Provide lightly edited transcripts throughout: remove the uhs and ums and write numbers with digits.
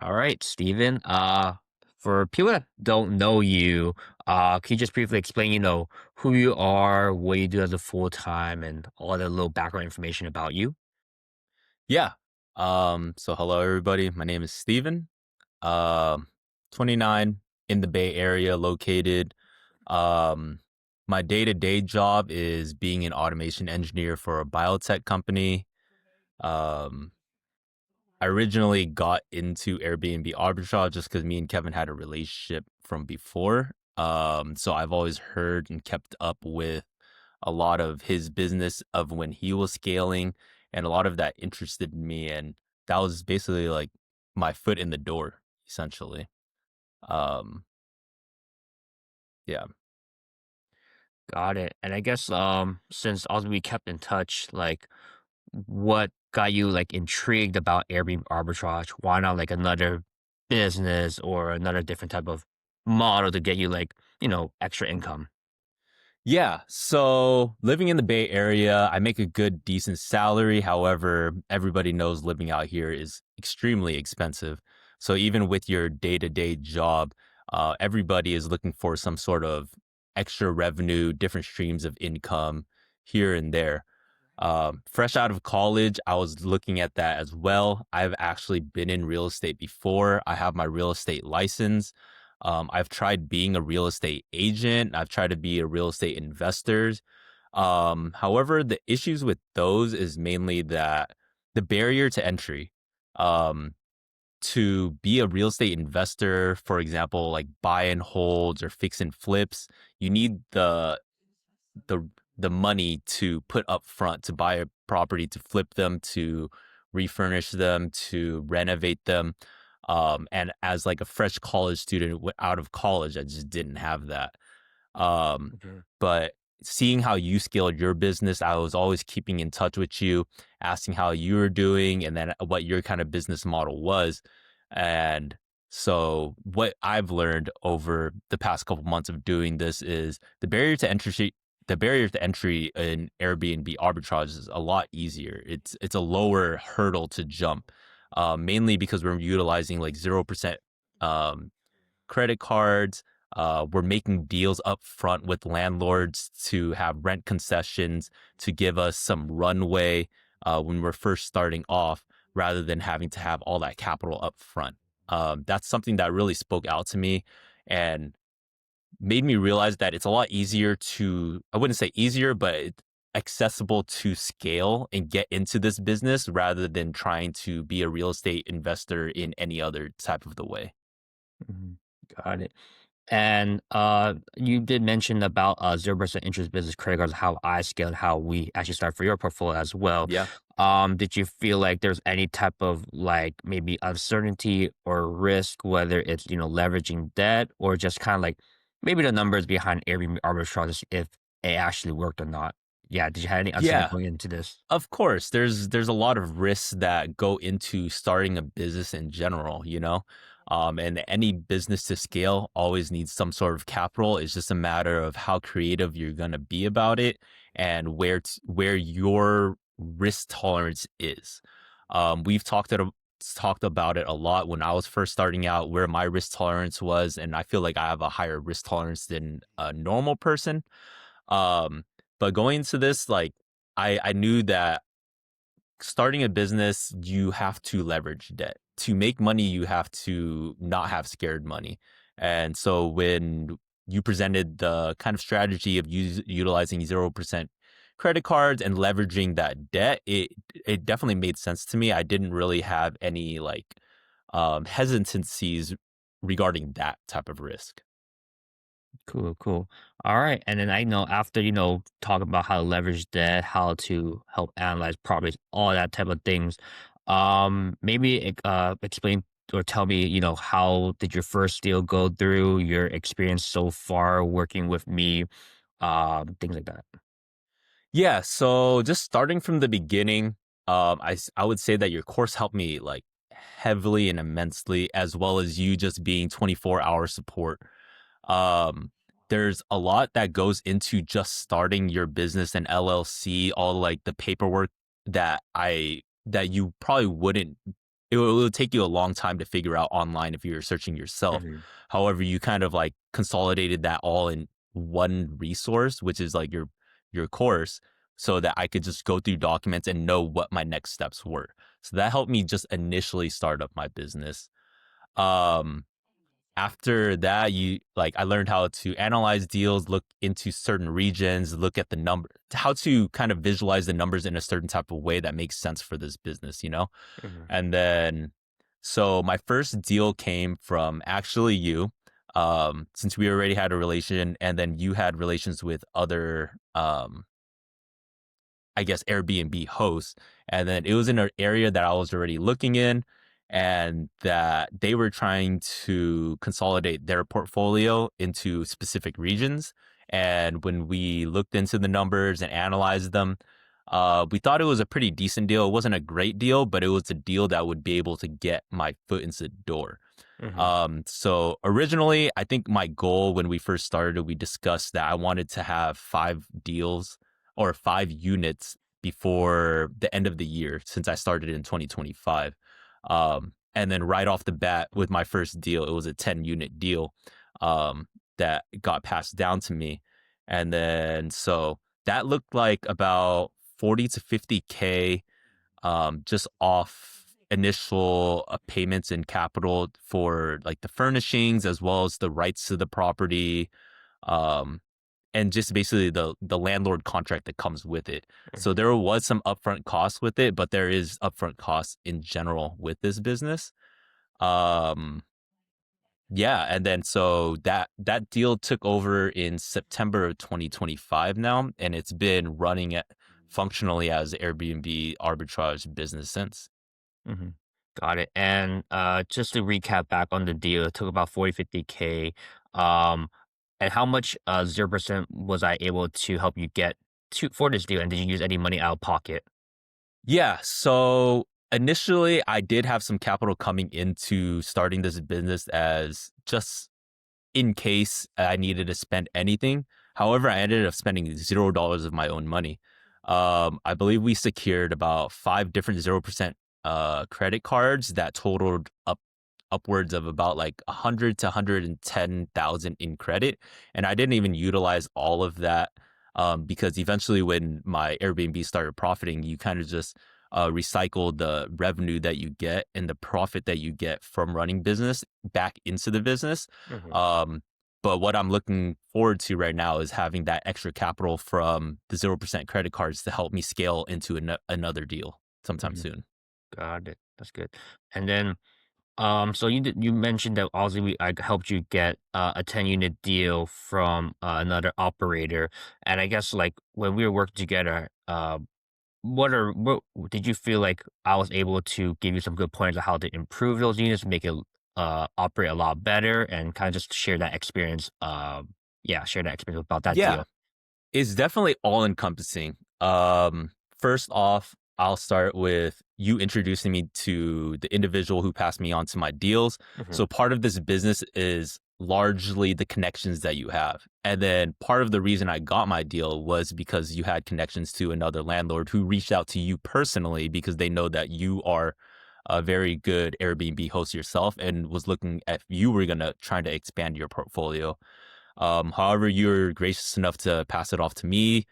All right, Steven. For people that don't know you, can you just briefly explain, who you are, what you do as a full time, and all the little background information about you? Yeah. So hello everybody. My name is Steven. Um 29 in the Bay Area located. Um my day-to-day job is being an automation engineer for a biotech company. Um I originally got into Airbnb arbitrage just because me and Kevin had a relationship from before. So I've always heard and kept up with a lot of his business of when he was scaling, and a lot of that interested me, and that was basically like my foot in the door, essentially. Um, yeah. Got it. And I guess since also we kept in touch, like what got you like intrigued about Airbnb arbitrage? Why not like another business or another different type of model to get you like, extra income? Yeah. So living in the Bay Area, I make a good, decent salary. However, everybody knows living out here is extremely expensive. So even with your day to day job, everybody is looking for some sort of extra revenue, different streams of income here and there. Fresh out of college, I was looking at that as well. I've actually been in real estate before. I have my real estate license. I've tried being a real estate agent. I've tried to be a real estate investor. However, the issues with those is mainly that the barrier to entry. Um, to be a real estate investor, for example, like buy and holds or fix and flips, you need the the money to put up front to buy a property, to flip them, to refurnish them, to renovate them. And as like a fresh college student out of college, I just didn't have that. Um, Mhm. but seeing how you scaled your business, I was always keeping in touch with you, asking how you were doing, and then what your kind of business model was. And so, what I've learned over the past couple months of doing this is the barrier to entry in Airbnb arbitrage is a lot easier. It's a lower hurdle to jump, mainly because we're utilizing like 0% um, credit cards. We're making deals up front with landlords to have rent concessions to give us some runway when we're first starting off, rather than having to have all that capital up front. That's something that really spoke out to me and made me realize that it's a lot easier to, I wouldn't say easier, but accessible to scale and get into this business rather than trying to be a real estate investor in any other type of the way. Mhm. Got it. And you did mention about 0% interest business credit cards, how I scaled, how we actually started for your portfolio as well. Yeah. Did you feel like there's any type of like maybe uncertainty or risk, whether it's leveraging debt or just kind of like maybe the numbers behind Airbnb arbitrage, if it actually worked or not? Yeah, did you have any uncertainty Yeah. going into this? Of course, there's a lot of risks that go into starting a business in general, you know? And any business to scale always needs some sort of capital. It's just a matter of how creative you're gonna be about it and where your risk tolerance is. We've talked about it a lot when I was first starting out, where my risk tolerance was, and I feel like I have a higher risk tolerance than a normal person. Um, but going into this, like I knew that starting a business, you have to leverage debt. To make money, you have to not have scared money. And so when you presented the kind of strategy of utilizing 0% credit cards and leveraging that debt, it definitely made sense to me. I didn't really have any like hesitancies regarding that type of risk. Cool, cool. All right. And then I know after, talk about how to leverage debt, how to help analyze properties, all that type of things. Maybe explain or tell me, how did your first deal go through, your experience so far working with me, things like that. Yeah, so just starting from the beginning, I would say that your course helped me like heavily and immensely, as well as you just being 24-hour support. Um, there's a lot that goes into just starting your business and LLC, all like the paperwork that you probably wouldn't. it will take you a long time to figure out online if you're searching yourself. Mhm. However, you kind of like consolidated that all in one resource, which is like your course, so that I could just go through documents and know what my next steps were. So that helped me just initially start up my business. Um, After that, you like I learned how to analyze deals, look into certain regions, look at the number, how to kind of visualize the numbers in a certain type of way that makes sense for this business, you know? Mhm. And then, so my first deal came from actually you, since we already had a relation, and then you had relations with other, I guess, Airbnb hosts. And then it was in an area that I was already looking in, and that they were trying to consolidate their portfolio into specific regions. And when we looked into the numbers and analyzed them, we thought it was a pretty decent deal. It wasn't a great deal, but it was a deal that would be able to get my foot into the door. Mhm. So originally, I think my goal when we first started, we discussed that I wanted to have 5 deals or 5 units before the end of the year since I started in 2025. And then right off the bat with my first deal, it was a 10 unit deal that got passed down to me. And then so that looked like about 40 to 50K just off initial payments and capital for like the furnishings as well as the rights to the property, um, and just basically the landlord contract that comes with it. So Mhm. there was some upfront costs with it, but there is upfront costs in general with this business. Um, yeah, and then so that deal took over in September of 2025 now, and it's been running at functionally as Airbnb arbitrage business since. Mhm. Got it. And just to recap back on the deal, it took about 40, 50K. Um, and how much 0% was I able to help you get to for this deal? And did you use any money out of pocket? Yeah, so initially I did have some capital coming into starting this business as just in case I needed to spend anything. However, I ended up spending $0 of my own money. I believe we secured about 5 different 0% credit cards that totaled upwards of about like 100 to 110,000 in credit, and I didn't even utilize all of that, because eventually when my Airbnb started profiting, you kind of just recycle the revenue that you get and the profit that you get from running business back into the business. Mhm. um, but what I'm looking forward to right now is having that extra capital from the 0% credit cards to help me scale into another deal sometime Mhm. soon. Got it. That's good. And then so you mentioned that also I helped you get a 10 unit deal from another operator, and I guess like when we were working together, what did you feel like I was able to give you some good points on how to improve those units, make it operate a lot better, and kind of just share that experience? Yeah, share that experience about that Yeah, deal. it's definitely all encompassing. First off, I'll start with you introducing me to the individual who passed me on to my deals. Hmm. So part of this business is largely the connections that you have. And then part of the reason I got my deal was because you had connections to another landlord who reached out to you personally because they know that you are a very good Airbnb host yourself and was looking at you were gonna trying to expand your portfolio. However, you're gracious enough to pass it off to me,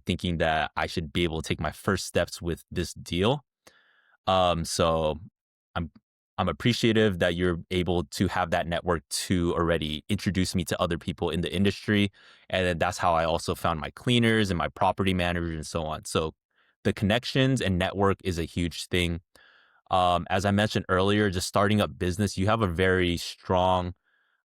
thinking that I should be able to take my first steps with this deal. So I'm I'm appreciative that you're able to have that network to already introduce me to other people in the industry, and then that's how I also found my cleaners and my property managers and so on. So the connections and network is a huge thing. As I mentioned earlier, just starting up business, you have a very strong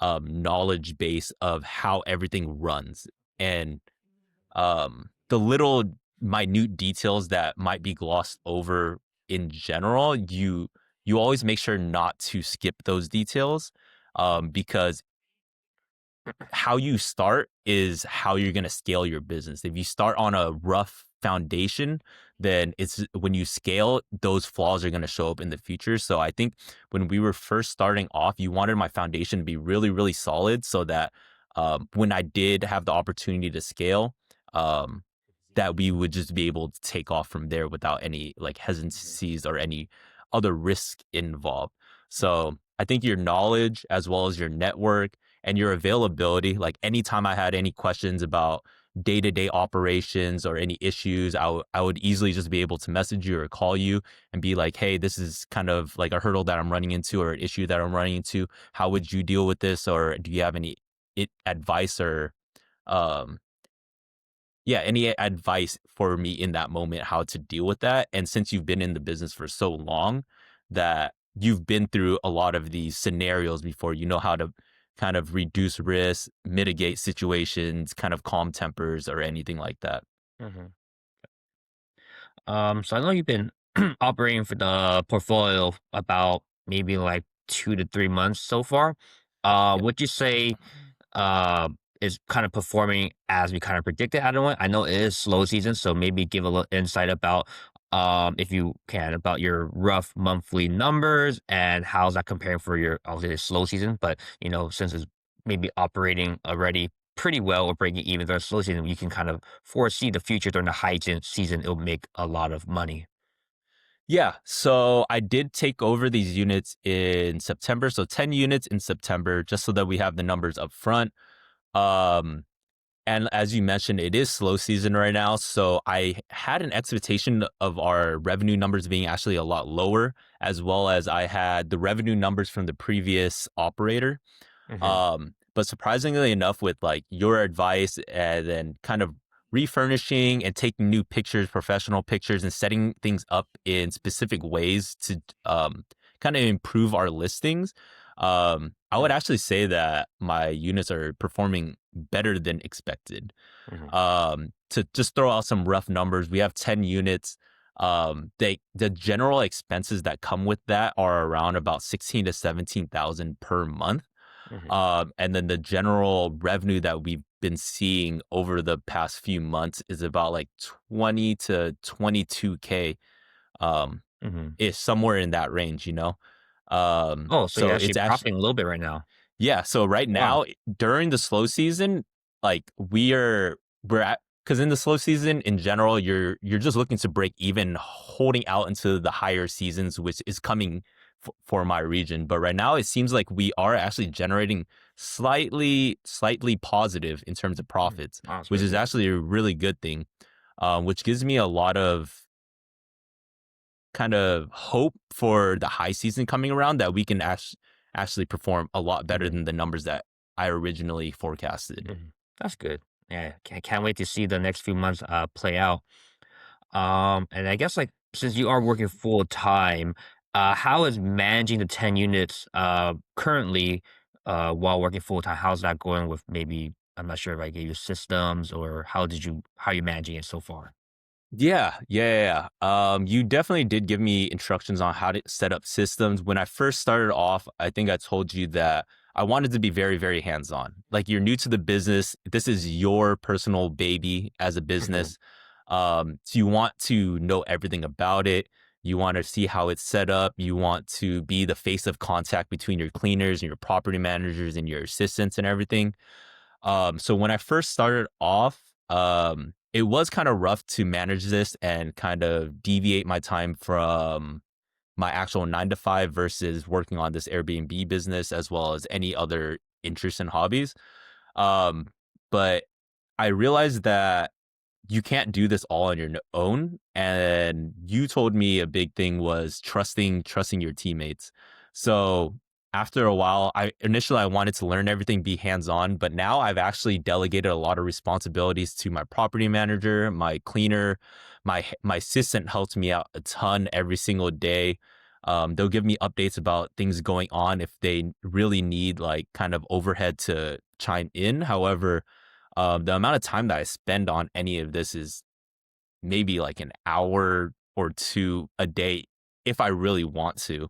knowledge base of how everything runs, and the little minute details that might be glossed over in general, you always make sure not to skip those details, because how you start is how you're going to scale your business. If you start on a rough foundation, then it's when you scale, those flaws are going to show up in the future. So I think when we were first starting off, you wanted my foundation to be really, really solid so that when I did have the opportunity to scale, um, that we would just be able to take off from there without any like hesitancies or any other risk involved. So I think your knowledge as well as your network and your availability, like anytime I had any questions about day-to-day operations or any issues, I would easily just be able to message you or call you and be like, hey, this is kind of like a hurdle that I'm running into or an issue that I'm running into. How would you deal with this? Or do you have any advice or um yeah, any advice for me in that moment how to deal with that? And since you've been in the business for so long that you've been through a lot of these scenarios before, you know how to kind of reduce risk, mitigate situations, kind of calm tempers or anything like that. Mhm. So I know you've been operating for the portfolio about maybe like 2 to 3 months so far. Yeah. Would you say uh, is kind of performing as we kind of predicted at the moment? I know it is slow season, so maybe give a little insight about, if you can, about your rough monthly numbers and how's that comparing for your obviously slow season. But since it's maybe operating already pretty well or breaking even during slow season, you can kind of foresee the future during the season. It'll make a lot of money. Yeah. So I did take over these units in September. So 10 units in September, just so that we have the numbers up front. Um, And as you mentioned, it is slow season right now. So I had an expectation of our revenue numbers being actually a lot lower, as well as I had the revenue numbers from the previous operator. Hmm. But surprisingly enough, with like your advice and then kind of refurnishing and taking new pictures, professional pictures, and setting things up in specific ways to kind of improve our listings, I would actually say that my units are performing better than expected. Hmm. To just throw out some rough numbers, we have 10 units. The general expenses that come with that are around about 16 to 17,000 per month. Hmm. And then the general revenue that we've been seeing over the past few months is about like 20 to 22K, um, Hmm. is somewhere in that range, you know? Oh, so you're So actually it's actually, profiting a little bit right now. yeah, so right Wow. now during the slow season, like we're at because in the slow season in general, you're just looking to break even, holding out into the higher seasons, which is coming for my region. But right now, it seems like we are actually generating slightly positive in terms of Mhm. profits, Wow, that's which really is good. actually a really good thing. Which gives me a lot of kind of hope for the high season coming around that we can actually perform a lot better Hmm. than the numbers that I originally forecasted. Hmm. That's good. Yeah, can't wait to see the next few months play out. And I guess like since you are working full time, how is managing the 10 units currently while working full time? How's that going with maybe I'm not sure if I gave you systems or how are you managing it so far? Yeah. You definitely did give me instructions on how to set up systems. When I first started off, I think I told you that I wanted to be very, very hands on. Like you're new to the business. This is your personal baby as a Hmm. business. So you want to know everything about it. You want to see how it's set up. You want to be the face of contact between your cleaners and your property managers and your assistants and everything. So when I first started off, it was kind of rough to manage this and kind of deviate my time from my actual 9 to 5 versus working on this Airbnb business as well as any other interests and hobbies. Um, but I realized that you can't do this all on your own. And you told me a big thing was trusting your teammates. So after a while, I wanted to learn everything, be hands on, but now I've actually delegated a lot of responsibilities to my property manager, my cleaner, my assistant helps me out a ton every single day. They'll give me updates about things going on if they really need like kind of overhead to chime in. However, the amount of time that I spend on any of this is maybe like an hour or two a day if I really want to.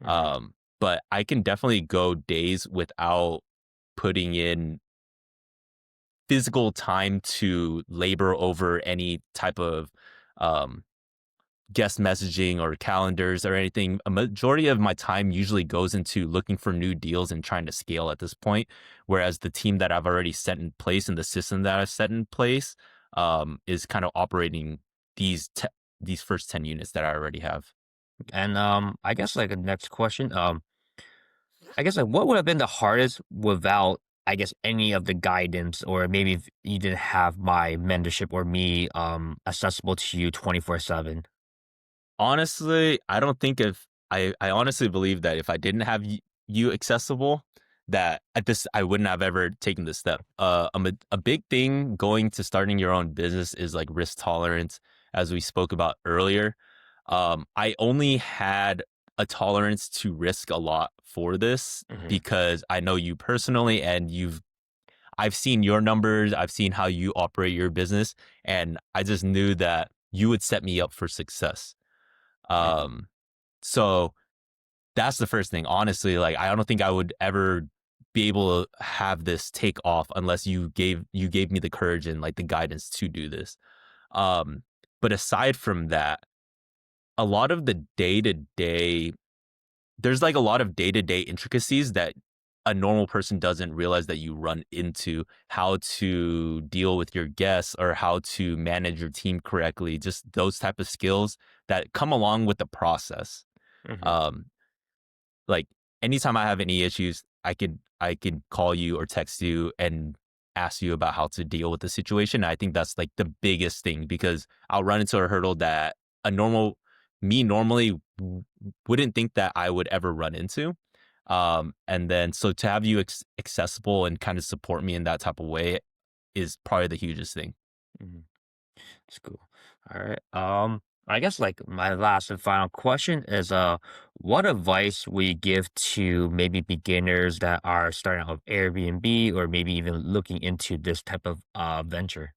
Hmm. But I can definitely go days without putting in physical time to labor over any type of um, guest messaging or calendars or anything. A majority of my time usually goes into looking for new deals and trying to scale at this point. Whereas the team that I've already set in place and the system that I've set in place is kind of operating these these first 10 units that I already have. And I guess like a next question, I guess like what would have been the hardest without I guess any of the guidance, or maybe if you didn't have my mentorship or me accessible to you 24/7. Honestly, I don't think if I honestly believe that if I didn't have you accessible, that at this I wouldn't have ever taken this step. A big thing going to starting your own business is like risk tolerance, as we spoke about earlier. I only had a tolerance to risk a lot for this Hmm. because I know you personally, and I've seen your numbers, I've seen how you operate your business, and I just knew that you would set me up for success. Hmm. Um, so that's the first thing. Honestly, like I don't think I would ever be able to have this take off unless you gave me the courage and like the guidance to do this. Um, but aside from that, a lot of the day to day there's like a lot of day to day intricacies that a normal person doesn't realize that you run into, how to deal with your guests or how to manage your team correctly, just those type of skills that come along with the process. Hmm. Um, like anytime I have any issues, I could call you or text you and ask you about how to deal with the situation. I think that's like the biggest thing because I'll run into a hurdle that a normal me normally wouldn't think that I would ever run into. And then so to have you accessible and kind of support me in that type of way is probably the hugest thing. Hmm. That's cool. All right. I guess like my last and final question is what advice would you give to maybe beginners that are starting out with Airbnb or maybe even looking into this type of venture?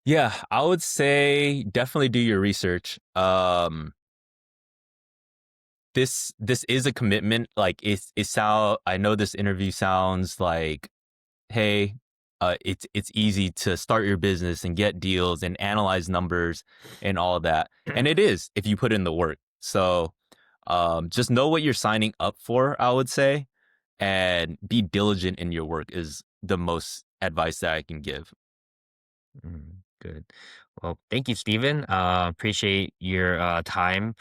Yeah, I would say definitely do your research. This is a commitment. Like it sound I know this interview sounds like, hey, it's easy to start your business and get deals and analyze numbers and all of that. And it is if you put in the work. So just know what you're signing up for, I would say, and be diligent in your work is the most advice that I can give. Good. Well, thank you, Stephen. Appreciate your time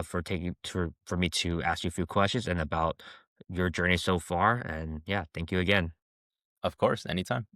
for taking for me to ask you a few questions and about your journey so far. And yeah, thank you again. Of course, anytime.